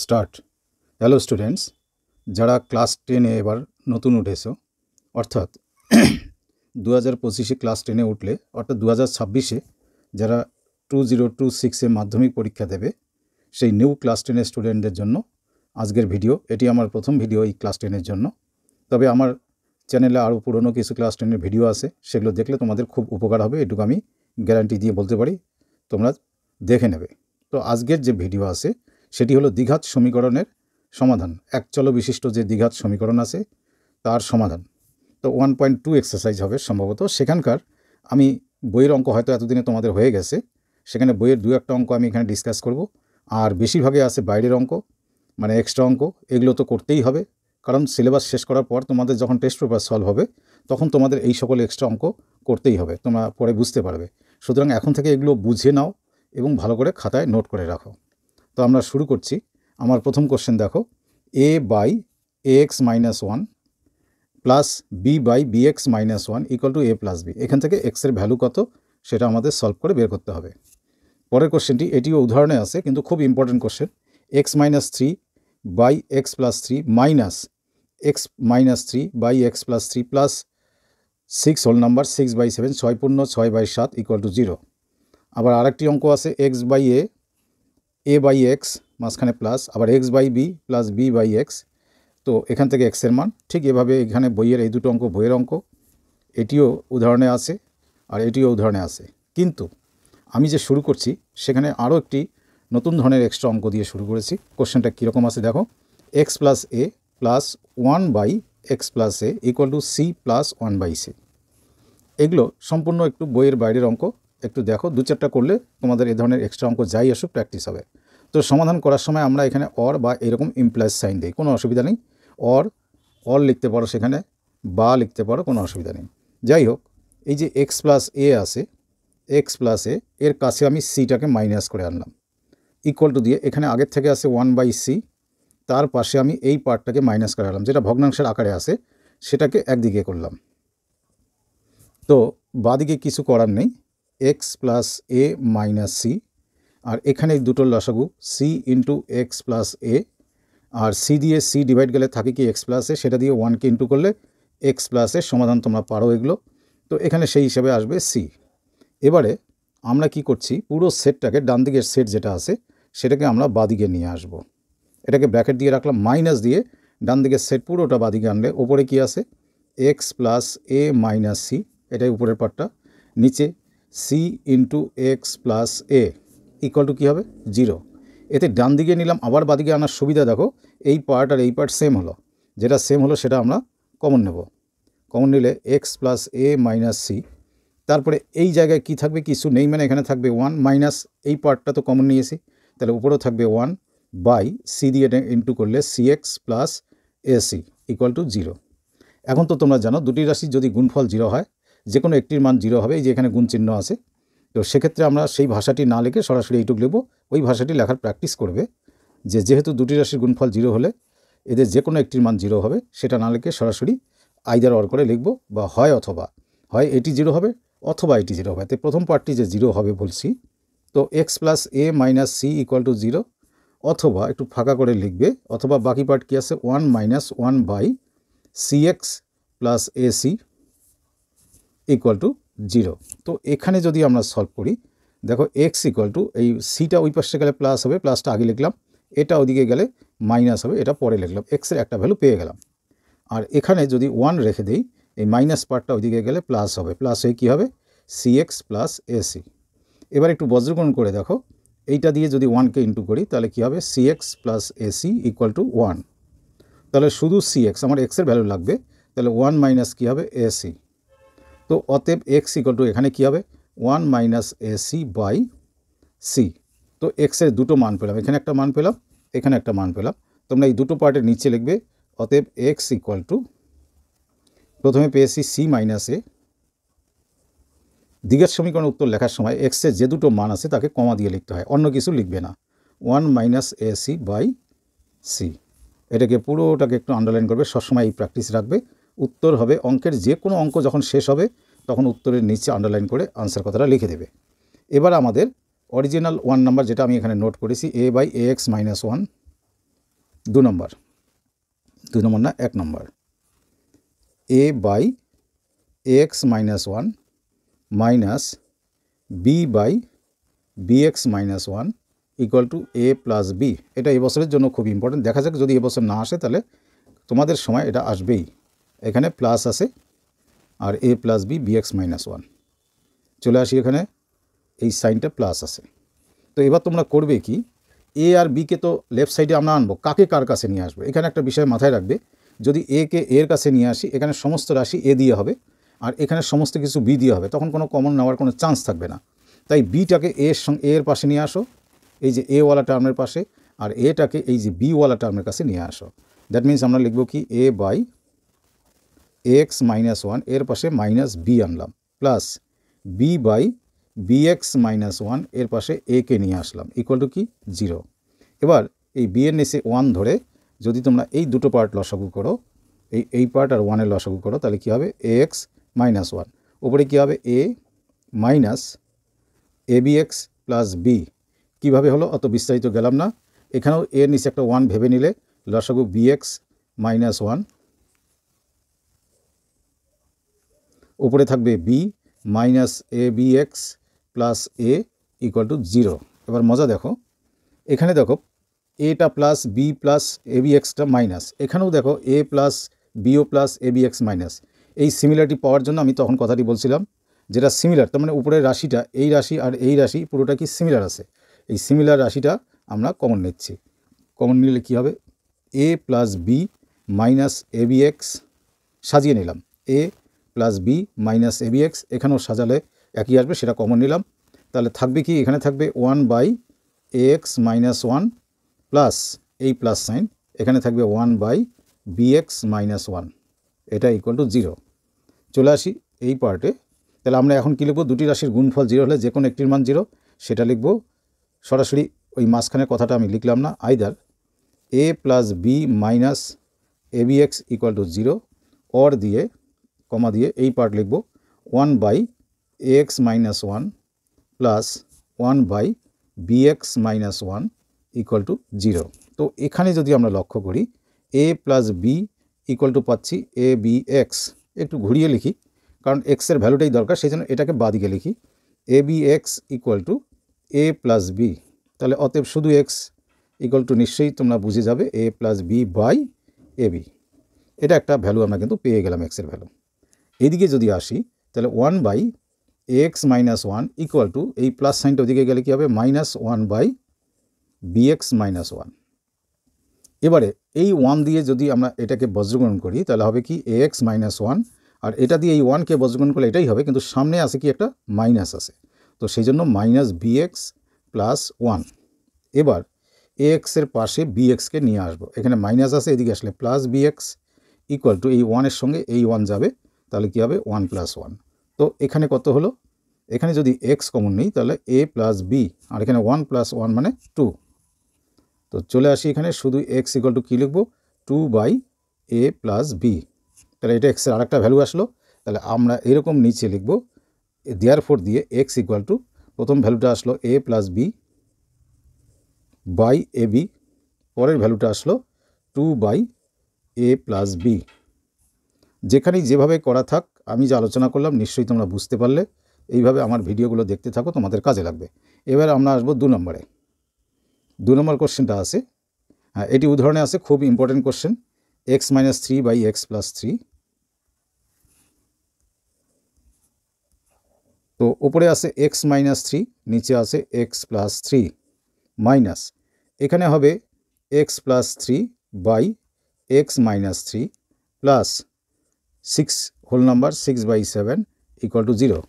Start. Hello students, যারা class 10-এ এবার নতুন উঠেছো, অর্থাৎ 2025-এ ক্লাস 10-এ উঠলে, অর্থাৎ 2026-এ যারা 2026-এ মাধ্যমিক পরীক্ষা দেবে, সেই নিউ ক্লাস 10-এর স্টুডেন্টদের জন্য আজকের ভিডিও। এটি আমার প্রথম ভিডিও এই ক্লাস 10-এর জন্য। তবে আমার চ্যানেলে আরও পুরনো কিছু ক্লাস 10-এর ভিডিও আছে, সেগুলো দেখলে তোমাদের খুব উপকার হবে, এটুকু আমি গ্যারান্টি দিয়ে বলতে পারি। তোমরা দেখে নেবে। তো আজকের যে ভিডিও আছে সেটি হলো দ্বিঘাত সমীকরণের সমাধান। এক চল বিশিষ্ট যে দ্বিঘাত সমীকরণ আছে তার সমাধান। তো 1.2 এক্সারসাইজ হবে সম্ভবত। সেখানকার আমি বইয়ের অঙ্ক হয়তো এতদিনে তোমাদের হয়ে গেছে, সেখানে বইয়ের দু একটা অঙ্ক আমি এখানে ডিসকাস করব। আর বেশিরভাগে আছে বাইরের অঙ্ক, মানে এক্সট্রা অঙ্ক। এগুলো তো করতেই হবে, কারণ সিলেবাস শেষ করার পর তোমাদের যখন টেস্ট পেপার সলভ হবে তখন তোমাদের এই সকল এক্সট্রা অঙ্ক করতেই হবে, তোমরা পরে বুঝতে পারবে। সুতরাং এখন থেকে এগুলো বুঝে নাও এবং ভালো করে খাতায় নোট করে রাখো। তো আমরা শুরু করছি। আমার প্রথম কোশ্চেন দেখো, a by ax minus 1 plus b by bx minus 1 equal to a plus b. এখান থেকে x এর ভ্যালু কত সেটা আমাদের সলভ করে বের করতে হবে। পরের কোশ্চেনটি, এটিও উদাহরণে আছে কিন্তু খুব important question. x minus 3 by x plus 3 minus x minus 3 by x plus 3 plus 6 whole number 6 by 7 6 পূর্ণ 6 বাই 7 ইকুয়াল টু 0। আবার আরেকটি অঙ্ক আছে, x by a by x মাঝখানে প্লাস, আবার x by b plus b by x. তো এখান থেকে এক্সের মান ঠিক এভাবে এখানে বইয়ের এই দুটো অঙ্ক বইয়ের অঙ্ক, এটিও উদাহরণে আছে আর এটিও উদাহরণে আছে। কিন্তু আমি যে শুরু করছি সেখানে আরও একটি নতুন ধরনের এক্সট্রা অঙ্ক দিয়ে শুরু করেছি। কোশ্চেনটা কীরকম আছে দেখো, x plus a plus 1 by x plus a equal to c plus 1 by c. এগুলো সম্পূর্ণ একটু বইয়ের বাইরের অঙ্ক, একটু দেখো, দু চারটা করলে তোমাদের এই ধরনের এক্সট্রা অঙ্ক যাই আসুক প্র্যাকটিস হবে। তো সমাধান করার সময় আমরা এখানে অর বা এরকম ইমপ্লাইজ সাইন দিই, কোনো অসুবিধা নেই। অর লিখতে পারো, সেখানে বা লিখতে পারো, কোনো অসুবিধা নেই। যাই হোক, এই যে এক্স প্লাস এ আছে, এক্স প্লাস এ এর কাছে আমি সিটাকে মাইনাস করে আনলাম, ইকুয়াল টু দিয়ে এখানে আগের থেকে আছে 1 বাই সি, তার পাশে আমি এই পার্টটাকে মাইনাস করে আনলাম, যেটা ভগ্নাংশের আকারে আছে সেটাকে একদিকে করলাম। তো বাদিকে কিছু করার নেই, x plus a minus C, আর এখানে দুটোর লসাগু সি ইন্টু এক্স প্লাস এ, আর সি দিয়ে সি ডিভাইড গেলে থাকে কি এক্স প্লাস এ, সেটা দিয়ে 1কে ইন্টু করলে এক্স প্লাস এর সমাধান তোমরা পারো এগুলো। তো এখানে সেই হিসাবে আসবে সি। এবারে আমরা কি করছি, পুরো সেটটাকে, ডান দিকের সেট যেটা আছে সেটাকে আমরা বাদিকে নিয়ে আসব। এটাকে ব্র্যাকেট দিয়ে রাখলাম, মাইনাস দিয়ে ডান দিকের সেট পুরোটা বাদিকে আনলে ওপরে কি আছে, x plus a minus c, এটাই উপরের পার্টটা, নিচে c into x plus a equal to কী হবে 0। এতে ডান দিকে নিলাম, আবার বাদিকে আনার সুবিধা দেখো, এই পার্ট আর এই পার্ট সেম হলো, যেটা সেম হলো সেটা আমরা কমন নেব। কমন নিলে x plus a minus C, তারপরে এই জায়গায় কি থাকবে, কিছু নেই, মানে এখানে থাকবে 1 মাইনাস এই পার্টটা তো কমন নিয়েছি, তাহলে উপরেও থাকবে 1 বাই সি দিয়ে ইন্টু করলে c x plus a c equal to 0। এখন তো তোমরা জানো দুটি রাশির যদি গুণফল 0 হয়, যে কোনো একটির মান 0 হবে, এই যে এখানে গুণ চিহ্ন আছে। তো সেক্ষেত্রে আমরা সেই ভাষাটি না লিখে সরাসরি এইটুকু লিখব, ওই ভাষাটি লেখার প্র্যাকটিস করবে, যে যেহেতু দুটি রাশির গুণফল 0 হলে এদের যে কোনো একটির মান 0 হবে, সেটা না লিখে সরাসরি আইদার অর করে লিখব, বা হয় অথবা, হয় এটি 0 হবে অথবা এটি 0 হবে। তো প্রথম পার্টটি যে 0 হবে বলছি, তো x plus a minus c equal to 0, অথবা একটু ফাঁকা করে লিখবে, অথবা বাকি পার্ট কি আছে 1 minus 1 by c x plus a c equal to 0। তো এখানে যদি আমরা সলভ করি, দেখো এক্স ইকুয়াল টু, এই সিটা ওই পাশে গেলে প্লাস হবে, প্লাসটা আগে লিখলাম, এটা ওদিকে গেলে মাইনাস হবে, এটা পরে লিখলাম, এক্সের একটা ভ্যালু পেয়ে গেলাম। আর এখানে যদি 1 রেখে দিই, এই মাইনাস পার্টটা ওইদিকে গেলে প্লাস হবে, প্লাস হয়ে কী হবে c x plus a c. এবার একটু বজ্রকরণ করে দেখো, এইটা দিয়ে যদি 1কে ইন্টু করি তাহলে কী হবে, c x plus a c equal to 1। তাহলে শুধু সি এক্স, আমার এক্সের ভ্যালু লাগবে, তাহলে 1 মাইনাস কী হবে এ সি। তো অতএব এক্স ইকুয়াল টু এখানে কী হবে 1 minus a c by c. তো এক্সের দুটো মান পেলাম, এখানে একটা মান পেলাম, এখানে একটা মান পেলাম। তোমরা এই দুটো পার্টের নিচে লিখবে, অতএব এক্স ইকুয়াল টু, প্রথমে পেয়েছি সি মাইনাস এ। দ্বিঘাত সমীকরণের উত্তর লেখার সময় এক্সের যে দুটো মান আছে তাকে কমা দিয়ে লিখতে হয়, অন্য কিছু লিখবে না। 1 minus a c by c, এটাকে পুরোটাকে একটু আন্ডারলাইন করবে, সবসময় এই প্র্যাকটিস রাখবে। উত্তর হবে, অঙ্কের যে কোনো অঙ্ক যখন শেষ হবে তখন উত্তরের নিচে আন্ডারলাইন করে আনসার কথাটা লিখে দেবে। এবার আমাদের অরিজিনাল 1 নাম্বার যেটা আমি এখানে নোট করেছি, a by a x minus 1 2 number 2 number না 1 number a by ax minus 1 minus b by bx minus 1 equal to a plus b। এটা এবছরের জন্য খুব ইম্পর্টেন্ট। দেখা যাক যদি এবছর না আসে তাহলে তোমাদের সময় এটা আসবেই। এখানে প্লাস আছে আর a plus b bx minus 1 চলে আসি, এখানে এই সাইনটা প্লাস আছে। তো এবার তোমরা করবে কি, এ আর বিকে তো লেফট সাইডে আমরা আনবো, কাকে কার কাছে নিয়ে আসবো। এখানে একটা বিষয় মাথায় রাখবে, যদি এ কে এর কাছে নিয়ে আসি এখানে সমস্ত রাশি এ দিয়ে হবে আর এখানে সমস্ত কিছু বি দিয়ে হবে, তখন কোনো কমন নেওয়ার কোনো চান্স থাকবে না। তাই বিটাকে এর পাশে নিয়ে আসো, এই যে এ ওয়ালা টার্মের পাশে, আর এটাকে এই যে বি ওয়ালা টার্মের কাছে নিয়ে আসো। দ্যাট মিনস আমরা লিখব কি এ বাই এক্স মাইনাস 1 এর পাশে মাইনাস বি আনলাম, plus b by bx minus 1 এর পাশে a কে নিয়ে আসলাম ইকুয়াল টু কি 0। এবার এই b এর নিচে 1 ধরে যদি তোমরা এই দুটো পার্ট লসাগু করো, এই পার্ট আর 1 এর লসাগু করো, তাহলে কি হবে ax মাইনাস 1, উপরে কি হবে a minus abx plus b। কীভাবে হলো অত বিস্তারিত গেলাম না, এখানেও a এর নিচে একটা 1 ভেবে নিলে লসাগু bx মাইনাস 1, উপরে থাকবে b minus abx plus a equal to 0। এবার মজা দেখো, এখানে দেখো এটা প্লাস বি প্লাস abxটা মাইনাস, এখানেও দেখো a প্লাস বিও প্লাস abx মাইনাস। এই সিমিলারিটি পাওয়ার জন্য আমি তখন কথাটি বলছিলাম, যেটা সিমিলার তার মানে উপরের রাশিটা এই রাশি আর এই রাশি পুরোটা কি সিমিলার আছে, এই সিমিলার রাশিটা আমরা কমন নিচ্ছি। কমন নিলে কি হবে, a plus b minus abx সাজিয়ে নিলাম, a plus b minus abx, এখানেও সাজালে একই আসবে, সেটা কমন নিলাম। তাহলে থাকবে কি, এখানে থাকবে 1 বাই ax মাইনাস 1 প্লাস এই প্লাস সাইন, এখানে থাকবে 1 বাই bx মাইনাস 1, এটা ইকুয়াল টু 0। চলে আসি এই পার্টে, তাহলে আমরা এখন কী লিখব, দুটি রাশির গুণফল 0 হলে যে কোনো একটির মান 0, সেটা লিখব। সরাসরি ওই মাঝখানের কথাটা আমি লিখলাম না, either a plus b minus abx equal to 0 or দিয়ে কমা দিয়ে এই পার্ট লিখব 1 by ax minus 1 plus 1 by bx minus 1 equal to 0। তো এখানে যদি আমরা লক্ষ্য করি a plus b equal to পাচ্ছি এ বি এক্স, একটু ঘুরিয়ে লিখি কারণ এক্সের ভ্যালুটাই দরকার, সেই জন্য এটাকে বাদিকে লিখি, a b x equal to a plus b. তাহলে অতএব শুধু এক্স ইকুয়াল টু নিশ্চয়ই তোমরা বুঝে যাবে a plus b by a b, এটা একটা ভ্যালু আমরা কিন্তু পেয়ে গেলাম এক্সের ভ্যালু। এদিকে যদি আসি তাহলে 1 by x minus 1 equal to এই প্লাস সাইনটা ওদিকে গেলে কী হবে, মাইনাস 1 বাই বিএক্স মাইনাস 1। এবারে এই 1 দিয়ে যদি আমরা এটাকে বজ্রগ্রহণ করি তাহলে হবে কি ax মাইনাস 1, আর এটা দিয়ে এই 1কে বজ্রগ্রহণ করলে এটাই হবে, কিন্তু সামনে আছে কি একটা মাইনাস আছে, তো সেই জন্য মাইনাস বিএক্স প্লাস 1। এবার ax এর পাশে bxকে নিয়ে আসবো, এখানে মাইনাস আছে, এদিকে আসলে প্লাস বিএক্স ইকুয়াল টু এই 1 এর সঙ্গে এই 1 যাবে, তাহলে কী হবে 1 প্লাস 1। তো এখানে কত হলো, এখানে যদি x কমন নেই তাহলে a প্লাস বি, আর এখানে 1 প্লাস 1 মানে 2। তো চলে আসি এখানে শুধু x ইকুয়াল টু কী লিখবো, 2 বাই এ প্লাস বি। তাহলে এটা এক্সের আরেকটা ভ্যালু আসলো। তাহলে আমরা এরকম নিচে লিখব দেয়ারফর দিয়ে x ইকুয়াল টু, প্রথম ভ্যালুটা আসলো a plus b by a b, পরের ভ্যালুটা আসলো 2 বাই এ প্লাস বি। যেখানেই যেভাবে করা থাক, আমি যে আলোচনা করলাম নিশ্চয়ই তোমরা বুঝতে পারলে, এইভাবে আমার ভিডিওগুলো দেখতে থাকো, তোমাদের কাজে লাগবে। এবার আমরা আসবো 2 নম্বরে। 2 নম্বর কোশ্চেনটা আছে, হ্যাঁ এটি উদাহরণে আছে, খুব important question, x minus 3 by x plus 3। তো উপরে আছে এক্স মাইনাস 3, নিচে আছে এক্স প্লাস 3 মাইনাস, এখানে হবে x plus 3 by x minus 3 plus 6 whole number 6 by 7 equal to 0।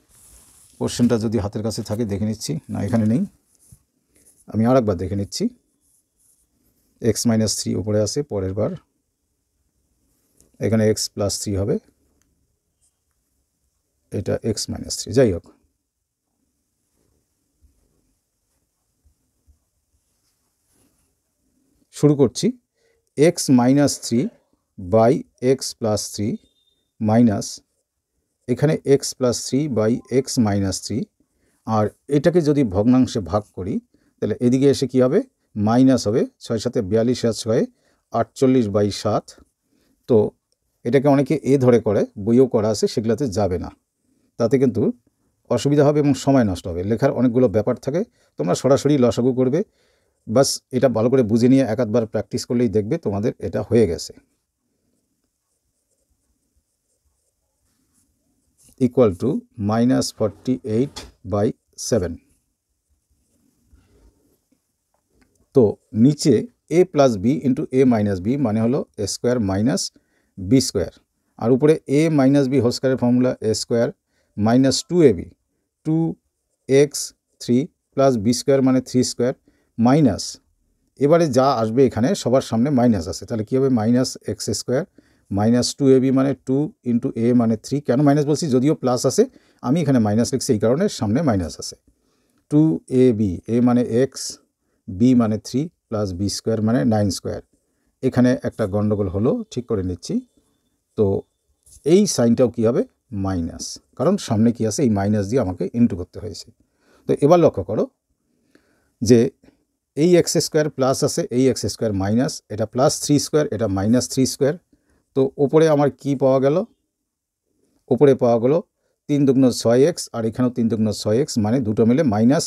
কোশ্চেনটা যদি হাতের কাছে থাকে দেখে নিচ্ছি, না এখানে নেই, আমি আর একবার দেখে নিচ্ছি। এক্স মাইনাস 3 উপরে আছে, পরের বার এখানে এক্স প্লাস 3 হবে, এটা এক্স মাইনাস 3, যাই হোক। শুরু করছি, x minus 3 by x plus 3 minus, এখানে x plus 3 by x minus 3, আর এটাকে যদি ভগ্নাংশে ভাগ করি তাহলে এদিকে এসে কি হবে, মাইনাস হবে, 6 সাথে 42 আর 6 48/7। তো এটাকে অনেকে এ ধরে করে, বইও করা আছে, সেগুলোতে যাবে না, তাতে কিন্তু অসুবিধা হবে এবং সময় নষ্ট হবে। লেখার অনেকগুলো ব্যাপার থাকে, তোমরা সরাসরি লসাগু করবে, বাস এটা ভালো করে বুঝে নিয়ে এক আধবার প্র্যাকটিস করলেই দেখবে তোমাদের এটা হয়ে গেছে। Equal to -48/7। তো নিচে a plus b into a minus b মানে হলো a square minus b square, আর উপরে a মাইনাস বি হোল স্কোয়ারের formula a square minus 2ab 2x3 plus b square মানে 3 স্কোয়ার মাইনাস, এবারে যা আসবে এখানে সবার সামনে মাইনাস আছে, তাহলে কী হবে minus x square minus 2ab মানে 2 ইন্টু a মানে 3। কেন মাইনাস বলছি, যদিও প্লাস আছে, আমি এখানে মাইনাস লিখছি এই কারণে সামনে মাইনাস আছে। 2ab, a মানে এক্স, বি মানে 3 প্লাস বি স্কোয়ার মানে 9 স্কোয়ার। এখানে একটা গণ্ডগোল হলো, ঠিক করে নিচ্ছি। তো এই সাইনটাও কী হবে, মাইনাস, কারণ সামনে কি আছে, এই মাইনাস দিয়ে আমাকে ইন্টু করতে হয়েছে। তো এবার লক্ষ্য করো যে এই এক্স স্কোয়ার প্লাস আছে, এই এক্স স্কোয়ার মাইনাস, এটা প্লাস 3 স্কোয়ার, এটা মাইনাস 3 স্কোয়ার। তো ওপরে আমার কি পাওয়া গেল, ওপরে পাওয়া গেল 3 দুগুণ 6x, আর এখানেও 3 দুগুণ 6x, মানে দুটো মিলে মাইনাস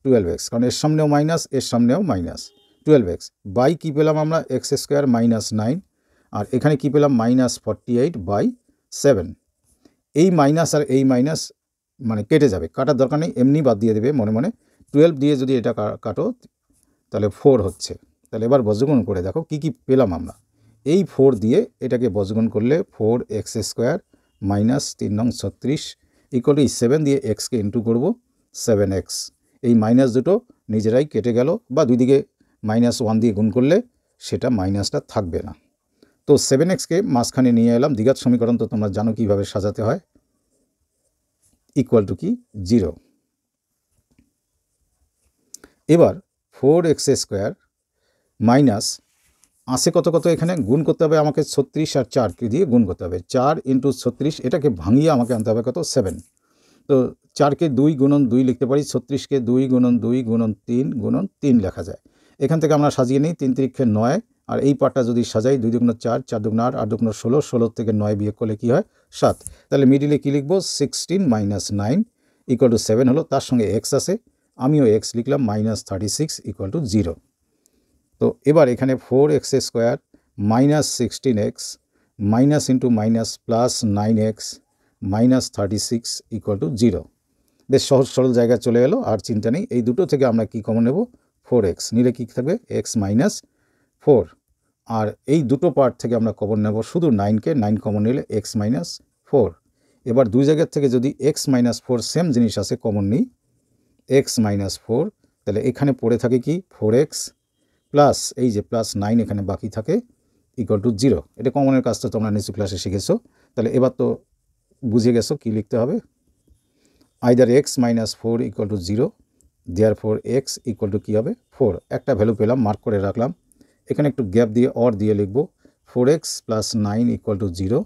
12x, কারণ এর সামনেও মাইনাস, এর সামনেও মাইনাস 12x বাই কী পেলাম আমরা, এক্স স্কোয়ার মাইনাস 9, আর এখানে কি পেলাম মাইনাস 48/7। এই মাইনাস আর এই মাইনাস মানে কেটে যাবে, কাটার দরকার নেই, এমনি বাদ দিয়ে দেবে মনে মনে। 12 দিয়ে যদি এটা কাটো তাহলে 4 হচ্ছে। তাহলে এবার বজ্রগুণ করে দেখো কি কি পেলাম আমরা। এই 4 দিয়ে এটাকে বজ্রগুণ করলে 4x স্কোয়ার মাইনাস 3 নং 36 ইকুয়াল টু 7 দিয়ে এক্সকে ইন্টু করবো 7x। এই মাইনাস দুটো নিজেরাই কেটে গেল, বা দুই দিকে -1 দিয়ে গুণ করলে সেটা মাইনাসটা থাকবে না। তো 7xকে মাঝখানে নিয়ে এলাম, দ্বিঘাত সমীকরণ তো তোমরা জানো কীভাবে সাজাতে হয়, ইকুয়াল টু কি 0। এবার 4x স্কোয়ার মাইনাস আসে কত কত, এখানে গুণ করতে হবে আমাকে 36 আর 4কে দিয়ে গুণ করতে হবে, 4 ইন্টু 36, এটাকে ভাঙিয়ে আমাকে আনতে হবে কত 7। তো 4কে 2 গুণন 2 লিখতে পারি, 36কে 2 গুণন 2 গুণন 3 লেখা যায়। এখান থেকে আমরা সাজিয়ে নিই 3 3 9, আর এই পার্টটা যদি সাজাই 2 দুগুণ 4, 4 দুগুণ 8, 8 দুগুণ 16, 16 থেকে 9 বিয়োগ করলে কী হয় 7। তাহলে মিডিলে কী লিখবো 16 মাইনাস 9 ইকুয়াল টু 7 হলো, তার সঙ্গে এক্স আছে, আমিও এক্স লিখলাম -36 ইকুয়াল টু 0। তো এবার এখানে 4x square minus 16x minus into minus plus 9x minus 36 equal to 0। বেশ সহজ সরল জায়গায় চলে এলো, আর চিন্তা নেই। এই দুটো থেকে আমরা কি কমন নেব, 4x নিলে কী থাকবে x মাইনাস 4, আর এই দুটো পার্ট থেকে আমরা কমন নেব শুধু 9কে, 9 কমন নিলে x মাইনাস 4। এবার দুই জায়গার থেকে যদি x মাইনাস 4 সেম জিনিস আছে কমন নিই, x মাইনাস 4, তাহলে এখানে পড়ে থাকে কি 4x প্লাস এই যে প্লাস 9 এখানে বাকি থাকে ইকুয়াল টু 0। এটা কমনের কাজটা তোমরা নিচু ক্লাসে শিখেছো। তাহলে এবার তো বুঝে গেছো কি লিখতে হবে, either x minus 4 equal to 0, therefore x equal to কী হবে 4। একটা ভ্যালু পেলাম, মার্ক করে রাখলাম। এখানে একটু গ্যাপ দিয়ে অর দিয়ে লিখব 4x প্লাস 9 ইকুয়াল টু 0,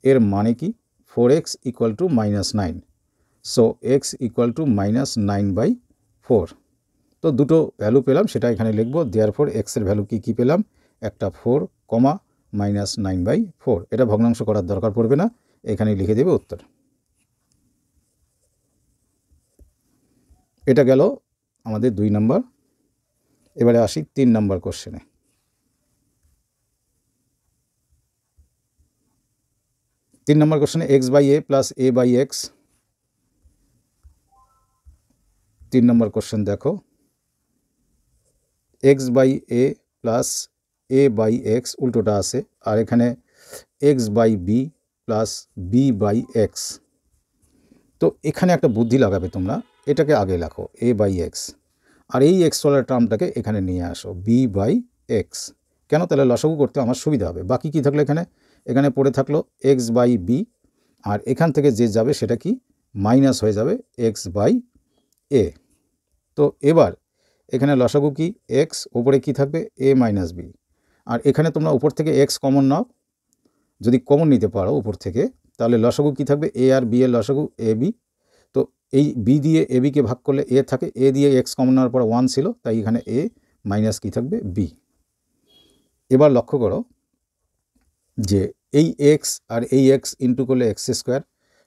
এর মানে কি 4x equal to -9, so x equal two -9/4। তো দুটো ভ্যালু পেলাম, সেটা এখানে লিখব, দেয়ারফর এক্সের ভ্যালু কি পেলাম, একটা 4, -9/4। এটা ভগ্নাংশ করার দরকার পড়বে না, এখানেই লিখে দেবে উত্তর। এটা গেল আমাদের 2 নম্বর। এবারে আসি 3 নম্বর কোশ্চেনে। 3 নম্বর কোশ্চেনে x/a প্লাস a/x। 3 নম্বর কোশ্চেন দেখো, x/a প্লাস a/x উল্টোটা আছে, আর এখানে x/b প্লাস b/x। তো এখানে একটা বুদ্ধি লাগাবে তোমরা, এটাকে আগে লেখো a/x, আর এই এক্সওয়ালার টার্মটাকে এখানে নিয়ে আসো b/x। কেন, তাহলে লসাগু করতে আমার সুবিধা হবে। বাকি কি থাকলো এখানে পড়ে থাকলো x/b, আর এখান থেকে যে যাবে সেটা কি মাইনাস হয়ে যাবে x/a। তো এবার এখানে লসাগু কি x, ওপরে কি থাকবে a মাইনাস b, আর এখানে তোমরা উপর থেকে x কমন নাও, যদি কমন নিতে পারো উপর থেকে, তাহলে লসাগু কি থাকবে a আর b এর লসাগু ab। তো এই b দিয়ে ab-কে ভাগ করলে a থাকে, a দিয়ে x কমন নেওয়ার পর 1 ছিল, তাই এখানে a মাইনাস কি থাকবে b। এবার লক্ষ্য করো যে এই এক্স আর এই এক্স ইন্টু করলে এক্স স্কোয়ার,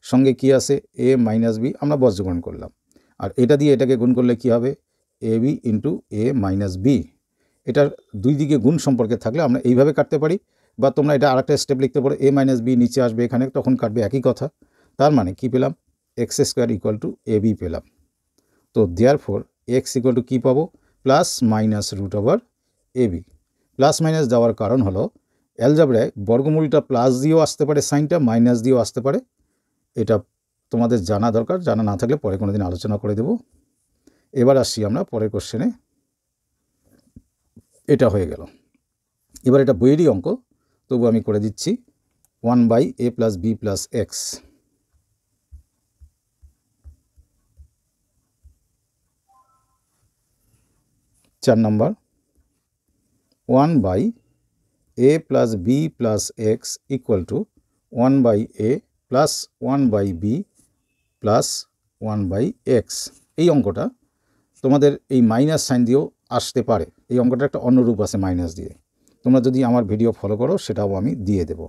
সঙ্গে কি আছে এ মাইনাস বি, আমরা বজ্রগুণ করলাম। আর এটা দিয়ে এটাকে গুণ করলে কি হবে A B into A minus B. এটার দুই দিকে গুণ সম্পর্কে থাকলে আমরা এইভাবে কাটতে পারি, বা তোমরা এটা আরেকটা স্টেপ লিখতে পারো, এ মাইনাস বি নিচে আসবে এখানে, তখন কাটবে একই কথা। তার মানে কি পেলাম x square equal to a b পেলাম। তো দেয়ারফর এক্স ইকুয়াল টু কী পাবো plus minus root over a b. Plus minus দেওয়ার কারণ হলো অ্যালজাবরায় বর্গমূলটা প্লাস দিয়েও আসতে পারে, সাইনটা মাইনাস দিয়েও আসতে পারে। এটা তোমাদের জানা দরকার, জানা না থাকলে পরে কোনো দিন আলোচনা করে দেব। এবার আসছি আমরা পরের কোশ্চেনে। এটা হয়ে গেল। এবার এটা বইয়েরই অঙ্ক, তবু আমি করে দিচ্ছি 1/a plus b plus x. চার নম্বর 1/a plus b plus x equal to 1/a plus 1/b plus 1/x। এই অঙ্কটা তোমাদের এই মাইনাস সাইন দিয়েও আসতে পারে। এই অঙ্কটা একটা অন্য রূপ আছে মাইনাস দিয়ে, তোমরা যদি আমার ভিডিও ফলো করো সেটাও আমি দিয়ে দেব,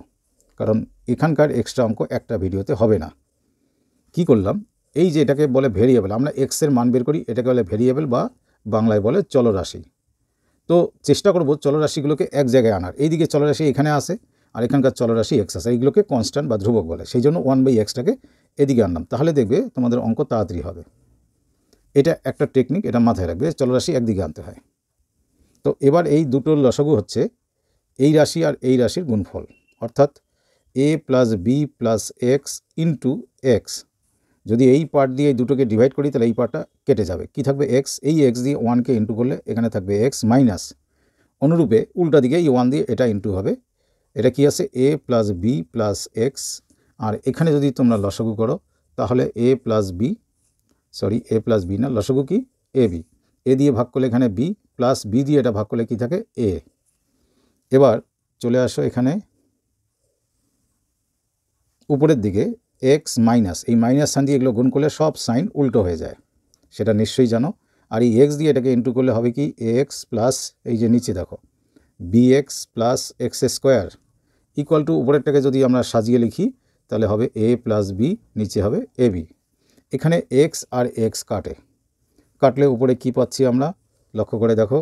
কারণ এখানকার এক্সট্রা অঙ্ক একটা ভিডিওতে হবে না। কি করলাম, এই যে এটাকে বলে ভেরিয়েবল, আমরা এক্সের মান বের করি, এটাকে বলে ভেরিয়েবল বা বাংলায় বলে চলরাশি। তো চেষ্টা করব চলরাশিগুলোকে এক জায়গায় আনার। এইদিকে চলরাশি এখানে আসে আর এখানকার চলরাশি এক্স আছে, এইগুলোকে কনস্ট্যান্ট বা ধ্রুবক বলে, সেই জন্য 1/xটাকে এদিকে আনলাম, তাহলে দেখবে তোমাদের অঙ্ক তাড়াতাড়ি হবে। এটা একটা টেকনিক, এটা মাথায় রাখবে, চলরাশি একদিকে আনতে হয়। তো এবার এই দুটোর লসাগু হচ্ছে এই রাশি আর এই রাশির গুণফল, অর্থাৎ a plus b plus x into x. যদি এই পার্ট দিয়ে এই দুটোকে ডিভাইড করি তাহলে এই পার্টটা কেটে যাবে, কি থাকবে এক্স। এই এক্স দিয়ে 1কে ইন্টু করলে এখানে থাকবে এক্স মাইনাস, অনুরূপে উল্টা দিকে এই 1 দিয়ে এটা ইন্টু হবে। এটা কি আছে এ প্লাস বি প্লাস এক্স, আর এখানে যদি তোমরা লসাগু করো তাহলে এ প্লাস বি না, লসাগু কি এ বি, এ দিয়ে ভাগ করলে এখানে বি প্লাস বি দিয়ে এটা ভাগ করলে কি থাকে এ। এবার চলে আসো এখানে উপরের দিকে এক্স মাইনাস, এই মাইনাস সাইন দিয়ে এগুলো গুণ করলে সব সাইন উল্টো হয়ে যায়, সেটা নিশ্চয়ই জানো। আর এই এক্স দিয়ে এটাকে ইন্টু করলে হবে কি এক্স প্লাস এই যে নিচে দেখো b x plus x square equal to, উপরেরটাকে যদি আমরা সাজিয়ে লিখি তাহলে হবে এ প্লাস বি, নিচে হবে এ বি। এখানে এক্স আর এক্স কাটলে উপরে কি পাচ্ছি আমরা, লক্ষ্য করে দেখো,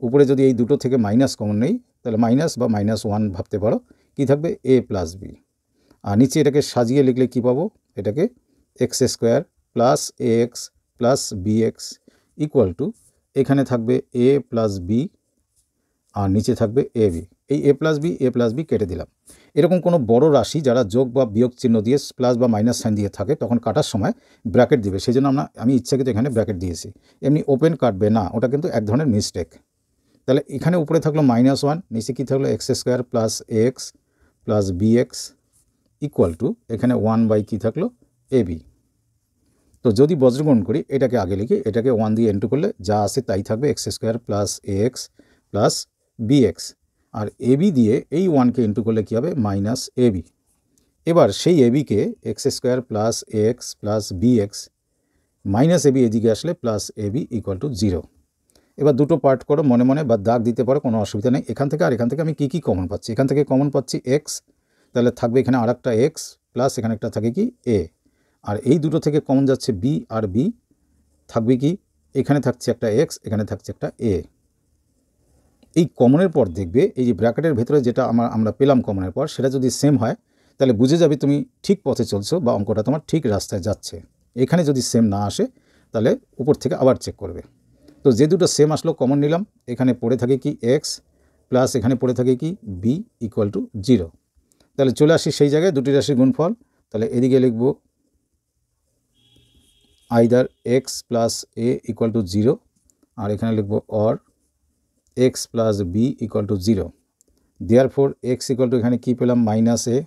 উপরে যদি এই দুটো থেকে মাইনাস কমন নেই তাহলে মাইনাস বা -1 ভাবতে পারো, কি থাকবে এ প্লাস বি। আর নিচে এটাকে সাজিয়ে লিখলে কি পাবো, এটাকে x square plus a x plus b x equal to, এখানে থাকবে এ প্লাস বি আর নিচে থাকবে এ বি। এই এ প্লাস বি কেটে দিলাম। এরকম কোনো বড় রাশি যারা যোগ বা বিয়োগ চিহ্ন দিয়ে প্লাস বা মাইনাস সাইন দিয়ে থাকে তখন কাটার সময় ব্র্যাকেট দিবে, সেই জন্য আমি ইচ্ছাকৃত এখানে ব্র্যাকেট দিয়েছি। এমনি ওপেন কাটবে না, ওটা কিন্তু এক ধরনের মিস্টেক। তাহলে এখানে উপরে থাকলো -1, নিচে কি থাকলো x square plus x plus b x equal to, এখানে 1 কি থাকলো এ বি। তো যদি বজ্রগুণ করি এটাকে আগে লিখি, এটাকে 1 দিয়ে ইন্টু করলে যা আসে তাই থাকবে x square plus a x plus b x, R A B দিয়ে এই 1কে ইন্টু করলে কী হবে মাইনাস এ বি। এবার সেই এ বিকে x square plus a x plus b x minus a b এদিকে আসলে plus a b equal to 0। এবার দুটো পার্ট করো মনে মনে, বা দাগ দিতে পারো, কোনো অসুবিধা নেই। এখান থেকে আর এখান থেকে আমি কী কমন পাচ্ছি, এখান থেকে কমন পাচ্ছি এক্স, তাহলে থাকবে এখানে আর একটা এক্স প্লাস এখানে একটা থাকে কি এ, আর এই দুটো থেকে কমন যাচ্ছে বি আর বি, থাকবে কি এখানে থাকছে একটা এক্স, এখানে থাকছে একটা এ। এই কমনের পর দেখবে এই যে ব্র্যাকেটের ভেতরে যেটা আমরা পেলাম কমনের পর, সেটা যদি সেম হয় তাহলে বুঝে যাবে তুমি ঠিক পথে চলছো বা অঙ্কটা তোমার ঠিক রাস্তায় যাচ্ছে। এখানে যদি সেম না আসে তাহলে উপর থেকে আবার চেক করবে। তো যে দুটো সেম আসলো কমন নিলাম, এখানে পড়ে থাকে কি এক্স প্লাস এখানে পড়ে থাকে কি বি ইকুয়াল টু 0। তাহলে চলে আসি সেই জায়গায় দুটি রাশির গুণফল, তাহলে এদিকে লিখব either x plus a equal to 0, আর এখানে লিখব or x plus b equal to 0। Therefore x equal to এখানে কী পেলাম মাইনাস এ,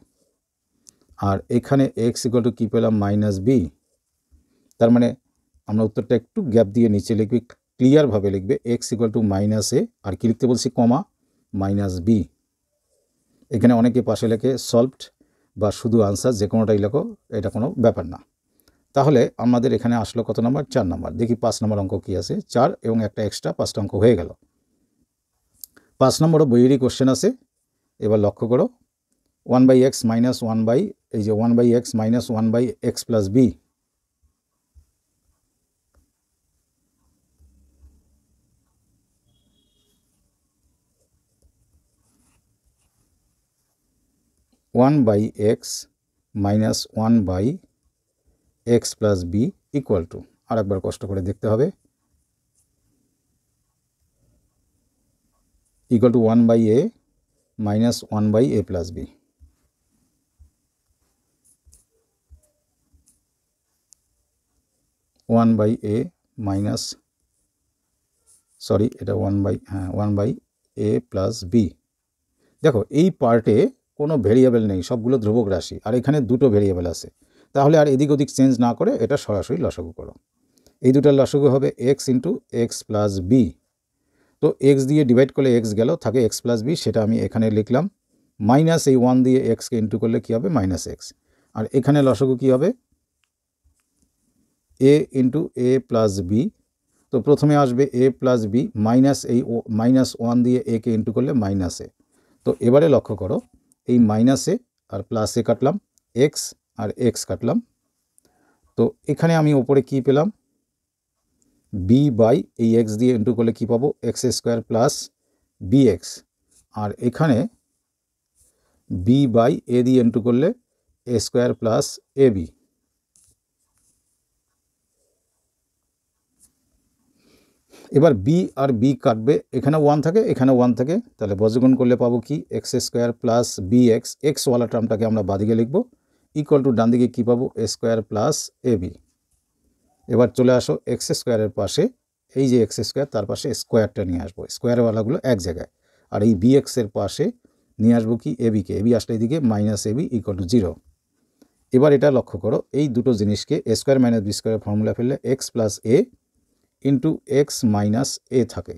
আর এখানে এক্স ইকুয়াল টু কী পেলাম মাইনাস বি। তার মানে আমরা উত্তরটা একটু গ্যাপ দিয়ে নিচে লিখবি, ক্লিয়ারভাবে লিখবে এক্স ইকুয়াল টু মাইনাস এ, আর কি লিখতে বলছি কমা মাইনাস বি। এখানে অনেকে পাশে লেখে সলভড বা শুধু আনসার, যে কোনোটাই লেখো, এটা কোনো ব্যাপার না। তাহলে আমাদের এখানে আসলো কত নাম্বার, 4 নাম্বার। দেখি 5 নম্বর অঙ্ক কী আছে, 4 এবং একটা এক্সট্রা, 5টা অঙ্ক হয়ে গেল। 5 নম্বরও বইয়েরই কোশ্চেন আছে। এবার লক্ষ্য করো 1/x মাইনাস 1 এই যে 1/x minus 1/x plus b, one by x minus 1/x plus b equal to, আর একবার কষ্ট করে দেখতে হবে, equal to 1/a minus 1/a plus b. এটা 1/a প্লাস বি। দেখো এই পার্টে কোনো ভেরিয়েবল নেই, সবগুলো ধ্রুবক রাশি, আর এখানে দুটো ভেরিয়েবল আছে। তাহলে আর এদিক ওদিক চেঞ্জ না করে এটা সরাসরি লসাগু করো। এই দুটার লসাগু হবে x into x plus b. তো এক্স দিয়ে ডিভাইড করলে এক্স গেল, থাকে এক্স প্লাস বি, সেটা আমি এখানে লিখলাম। মাইনাস এই 1 দিয়ে এক্সকে ইন্টু করলে কী হবে, মাইনাস এক্স। আর এখানে লসাগু কী হবে, এ ইন্টু এ প্লাস বি। তো প্রথমে আসবে এ প্লাস বি, মাইনাস এই মাইনাস 1 দিয়ে একে ইন্টু করলে মাইনাস এ। তো এবারে লক্ষ্য করো, এই মাইনাসে আর প্লাসে কাটলাম, এক্স আর এক্স কাটলাম। তো এখানে আমি ওপরে কি পেলাম, বি বাই এই এক্স দিয়ে ইন্টু করলে কী পাবো, x square plus b x. আর এখানে বি বাই এ দিয়ে ইন্টু করলে a square plus a b. এবার বি আর বি কাটবে, এখানে 1 থাকে এখানে 1 থাকে, তাহলে বর্গগুণ করলে পাবো কি, x square plus b x, এক্সওয়ালা টার্মটাকে আমরা বাদিকে লিখব, ইকুয়াল টু ডান দিকে কী পাবো, a square plus a b. এবার চলে আসো এক্স স্কোয়ারের পাশে, এই যে এক্স স্কোয়ার তার পাশে স্কোয়ারটা নিয়ে আসবো, স্কোয়ারওয়ালাগুলো এক জায়গায়। আর এই বি এক্সের পাশে নিয়ে আসবো কি, এ বিকে, এ বি আসলে এদিকে minus a b equal to 0। এবার এটা লক্ষ্য করো, এই দুটো জিনিসকে এ স্কোয়ার মাইনাস বি স্কোয়ারের ফর্মুলা ফেললে x plus a into x minus a থাকে।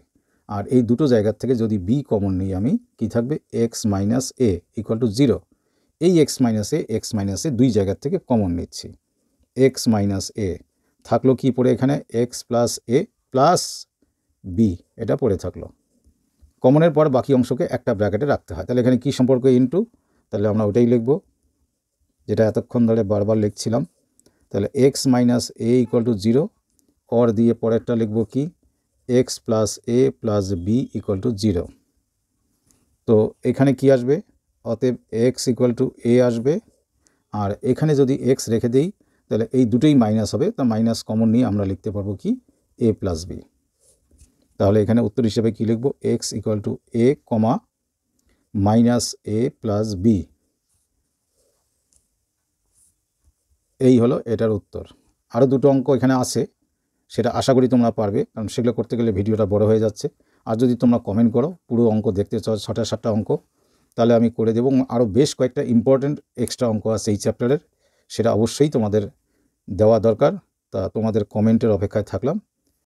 আর এই দুটো জায়গার থেকে যদি বি কমন নিই আমি, কি থাকবে, x minus a equal to 0। এই এক্স মাইনাস এ দুই জায়গার থেকে কমন নিচ্ছি, এক্স মাইনাস এ থাকলো কি পড়ে এখানে, x plus a plus b, এটা পড়ে থাকলো। কমনের পর বাকি অংশকে একটা ব্র্যাকেটে রাখতে হয়। তাহলে এখানে কি সম্পর্ক, ইন্টু, তাহলে আমরা ওটাই লিখব যেটা এতক্ষণ ধরে বারবার লিখছিলাম। তাহলে x minus a equal to 0, or দিয়ে পরেরটা লিখব কি, x plus a plus b equal to 0। তো এখানে কি আসবে, অতএব এক্স ইকুয়াল টু এ আসবে। আর এখানে যদি এক্স রেখে দিই তাহলে এই দুটোই মাইনাস হবে, তা মাইনাস কমন নিয়ে আমরা লিখতে পারবো কি, এ প্লাস বি। তাহলে এখানে উত্তর হিসেবে কি লিখব, x equal to a comma minus a plus b. এই হলো এটার উত্তর। আরও দুটো অঙ্ক এখানে আছে, সেটা আশা করি তোমরা পারবে, কারণ সেগুলো করতে গেলে ভিডিওটা বড় হয়ে যাচ্ছে। আর যদি তোমরা কমেন্ট করো পুরো অঙ্ক দেখতে চাও, 6টা অঙ্ক, তাহলে আমি করে দেবো। আরও বেশ কয়েকটা ইম্পর্টেন্ট এক্সট্রা অঙ্ক আছে এই চ্যাপ্টারের, সেটা অবশ্যই তোমাদের দেওয়া দরকার। তা তোমাদের কমেন্টের অপেক্ষায় থাকলাম।